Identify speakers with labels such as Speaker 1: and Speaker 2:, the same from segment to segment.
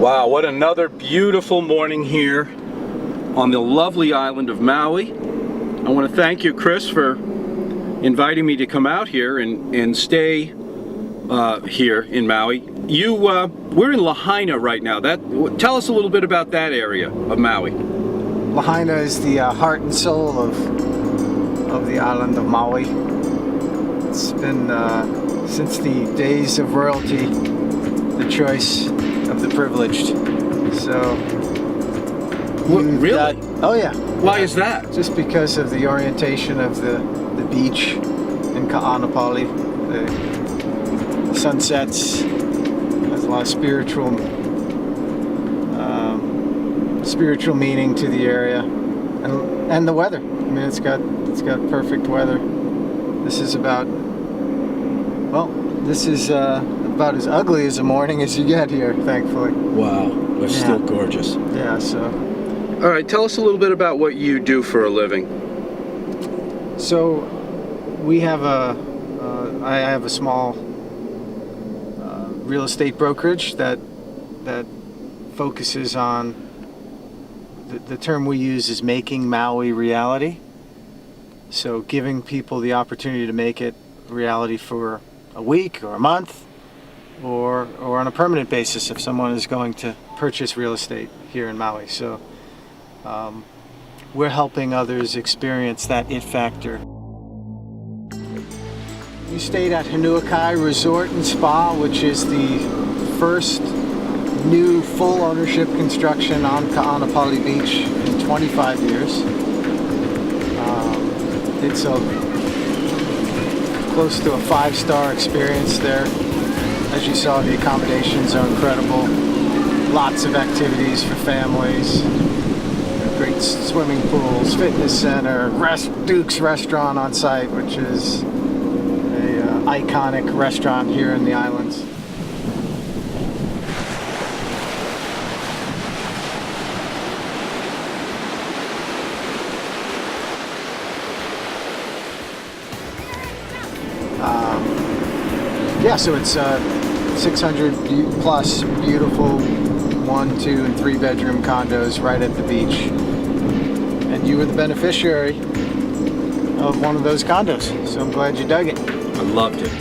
Speaker 1: Wow, what another beautiful morning here on the lovely island of Maui. I want to thank you, Chris, for inviting me to come out here and stay here in Maui. We're in Lahaina right now. Tell us a little bit about that area of Maui.
Speaker 2: Lahaina is the heart and soul of the island of Maui. It's been since the days of royalty, the choice of the privileged. So,
Speaker 1: really?
Speaker 2: Oh yeah.
Speaker 1: Why is that?
Speaker 2: Just because of the orientation of the beach in Ka'anapali, the sunsets. Has a lot of spiritual meaning to the area, and the weather. I mean, it's got perfect weather. This is about as ugly as a morning as you get here, thankfully.
Speaker 1: Wow, it's still gorgeous.
Speaker 2: Yeah. So.
Speaker 1: All right, tell us a little bit about what you do for a living.
Speaker 2: So, we have I have a small real estate brokerage that focuses on the term we use is making Maui reality. So giving people the opportunity to make it reality for a week or a month or on a permanent basis if someone is going to purchase real estate here in Maui. So we're helping others experience that it factor. We stayed at Hanuakai Resort and Spa, which is the first new full ownership construction on Ka'anapali Beach in 25 years. It's close to a 5-star experience there. As you saw, the accommodations are incredible. Lots of activities for families. Great swimming pools, fitness center, Duke's restaurant on site, which is an iconic restaurant here in the islands. So it's 600 plus beautiful 1, 2, and 3 bedroom condos right at the beach. And you were the beneficiary of one of those condos, so I'm glad you dug it.
Speaker 1: I loved it.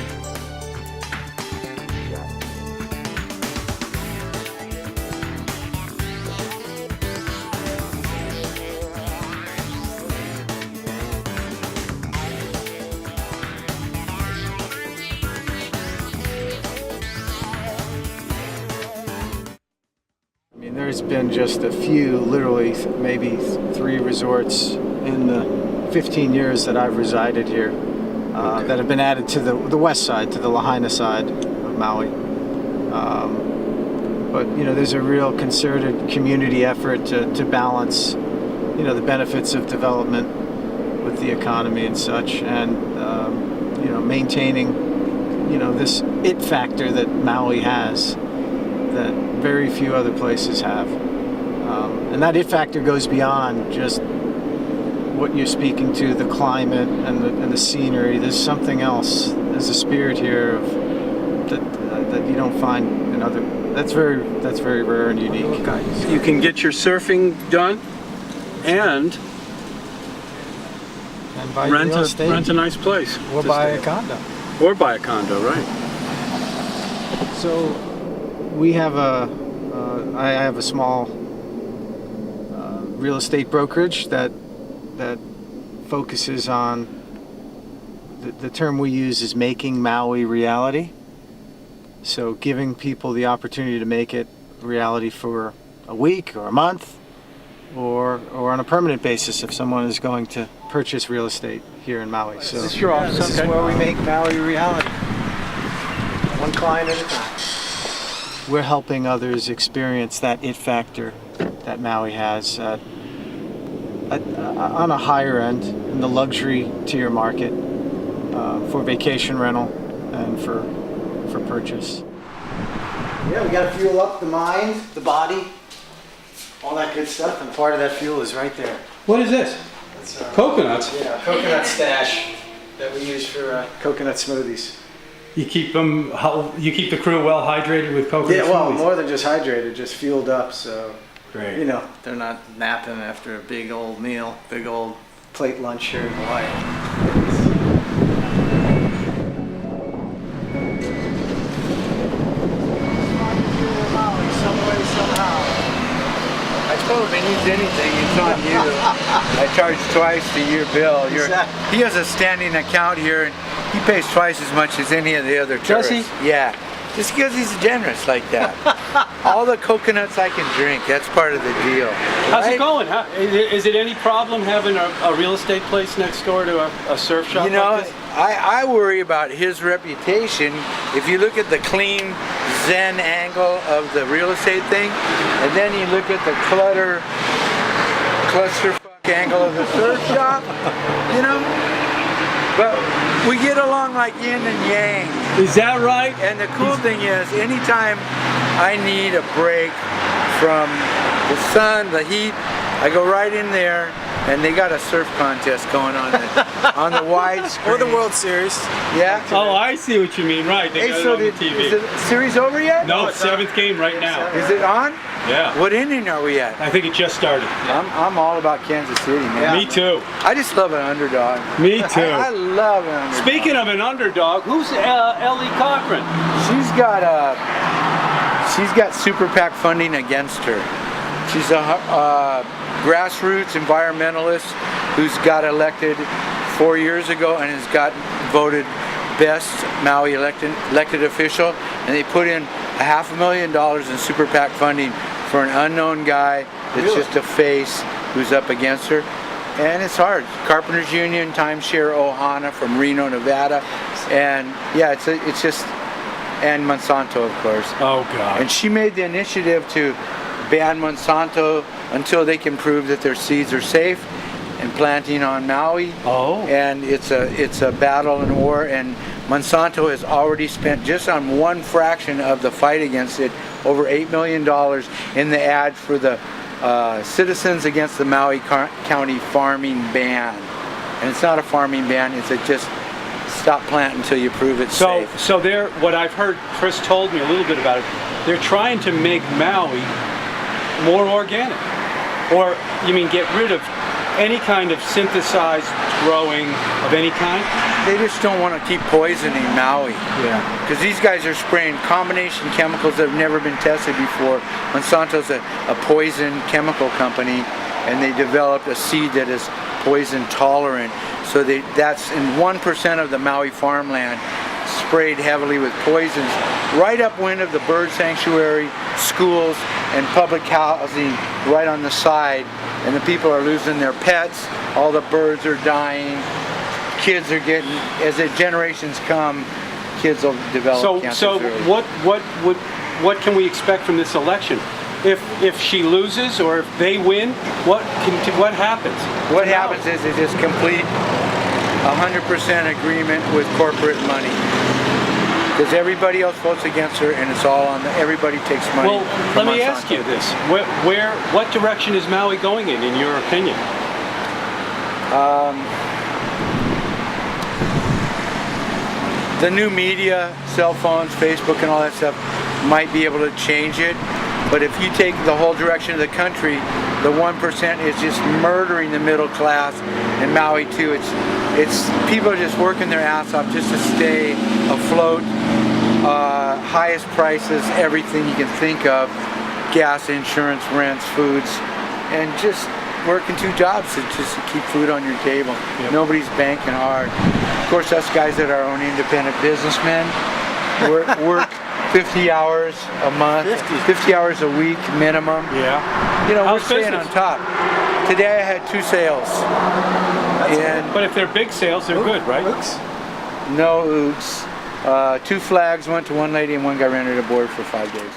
Speaker 2: There's been just a few, literally maybe 3 resorts in the 15 years that I've resided here that have been added to the west side, to the Lahaina side of Maui. But there's a real concerted community effort to balance, the benefits of development with the economy and such, and maintaining, this it factor that Maui has that very few other places have. And that it factor goes beyond just what you're speaking to, the climate and the scenery. There's something else. There's a spirit here that you don't find in other. That's very rare and unique.
Speaker 1: You can get your surfing done and rent a nice place.
Speaker 2: Or buy a condo.
Speaker 1: Or buy a condo, right.
Speaker 2: So we have I have a small real estate brokerage that focuses on the term we use is making Maui reality. So giving people the opportunity to make it reality for a week or a month or on a permanent basis if someone is going to purchase real estate here in Maui. So
Speaker 1: this is your office?
Speaker 2: This is where we make Maui reality. One client at a time. We're helping others experience that it factor that Maui has on a higher end in the luxury tier market for vacation rental and for purchase. Yeah, we got to fuel up the mind, the body, all that good stuff, and part of that fuel is right there.
Speaker 1: What is this?
Speaker 2: It's,
Speaker 1: coconuts?
Speaker 2: Yeah, coconut stash that we use for coconut smoothies.
Speaker 3: You keep them. You keep the crew well hydrated with coconut
Speaker 2: Yeah, well,
Speaker 3: smoothies?
Speaker 2: more than just hydrated, just fueled up, so
Speaker 3: Great.
Speaker 2: you know they're not napping after a big old meal, big old plate lunch here in Hawaii.
Speaker 4: I told him he needs anything, it's on you. I charge twice the year bill. He has a standing account here and he pays twice as much as any of the other tourists.
Speaker 2: Does he?
Speaker 4: Yeah. Just because he's generous like that. All the coconuts I can drink, that's part of the deal.
Speaker 3: How's
Speaker 4: Right?
Speaker 3: it going? Is it any problem having a real estate place next door to a surf shop
Speaker 4: You know,
Speaker 3: like this?
Speaker 4: I worry about his reputation. If you look at the clean Zen angle of the real estate thing, and then you look at the clusterfuck angle of the surf shop, you know? But we get along like yin and yang.
Speaker 3: Is that right?
Speaker 4: And the cool thing is, anytime I need a break from the sun, the heat, I go right in there, and they got a surf contest going on the wide screen.
Speaker 2: Or the World Series.
Speaker 4: Yeah.
Speaker 3: Oh, I see what you mean. Right, they
Speaker 4: Hey,
Speaker 3: got it
Speaker 4: so
Speaker 3: on the
Speaker 4: is
Speaker 3: TV.
Speaker 4: the series over yet?
Speaker 3: No, it's 7th game right now.
Speaker 4: Is it on?
Speaker 3: Yeah.
Speaker 4: What inning are we at?
Speaker 3: I think it just started.
Speaker 4: I'm all about Kansas City, man.
Speaker 3: Me too.
Speaker 4: I just love an underdog.
Speaker 3: Me too.
Speaker 4: I love an underdog.
Speaker 3: Speaking of an underdog, who's Ellie Cochran?
Speaker 4: She's got super PAC funding against her. She's a grassroots environmentalist who's got elected 4 years ago and has got voted best Maui elected official, and they put in $500,000 in super PAC funding for an unknown guy that's just a face who's up against her. And it's hard. Carpenters Union, Timeshare Ohana from Reno, Nevada, and yeah, it's just, and Monsanto, of course.
Speaker 3: Oh God.
Speaker 4: And she made the initiative to ban Monsanto until they can prove that their seeds are safe and planting on Maui.
Speaker 3: Oh.
Speaker 4: And it's a battle and war, and Monsanto has already spent, just on one fraction of the fight against it, over $8 million in the ad for the Citizens Against the Maui County Farming Ban. And it's not a farming ban, it's a just stop planting until you prove it's safe.
Speaker 3: So what I've heard, Chris told me a little bit about it, they're trying to make Maui more organic. Or, you mean get rid of any kind of synthesized growing of any kind?
Speaker 4: They just don't want to keep poisoning Maui.
Speaker 3: Yeah.
Speaker 4: Because these guys are spraying combination chemicals that have never been tested before. Monsanto's a poison chemical company, and they developed a seed that is poison tolerant. So that's in 1% of the Maui farmland sprayed heavily with poisons, right upwind of the bird sanctuary, schools, and public housing right on the side. And the people are losing their pets, all the birds are dying, kids are getting, as the generations come, kids will develop cancer.
Speaker 3: So what can we expect from this election? If she loses or if they win, what happens?
Speaker 4: What happens is it is complete 100% agreement with corporate money. Because everybody else votes against her, and it's all on everybody takes money.
Speaker 3: Well,
Speaker 4: from
Speaker 3: let me
Speaker 4: Monsanto.
Speaker 3: ask you this: what direction is Maui going in your opinion?
Speaker 4: The new media, cell phones, Facebook, and all that stuff might be able to change it. But if you take the whole direction of the country, the 1% is just murdering the middle class, and Maui too. It's people are just working their ass off just to stay afloat. Highest prices, everything you can think of, gas, insurance, rents, foods, and just working 2 jobs to just to keep food on your table.
Speaker 3: Yep.
Speaker 4: Nobody's banking hard. Of course, us guys that are our own independent businessmen work 50 hours a month, 50 hours a week minimum.
Speaker 3: Yeah.
Speaker 4: You know,
Speaker 3: How's
Speaker 4: we're staying
Speaker 3: business?
Speaker 4: on top. Today I had 2 sales.
Speaker 3: But if they're big sales, they're good, right?
Speaker 4: No oops. 2 flags went to one lady and one guy rented a board for 5 days.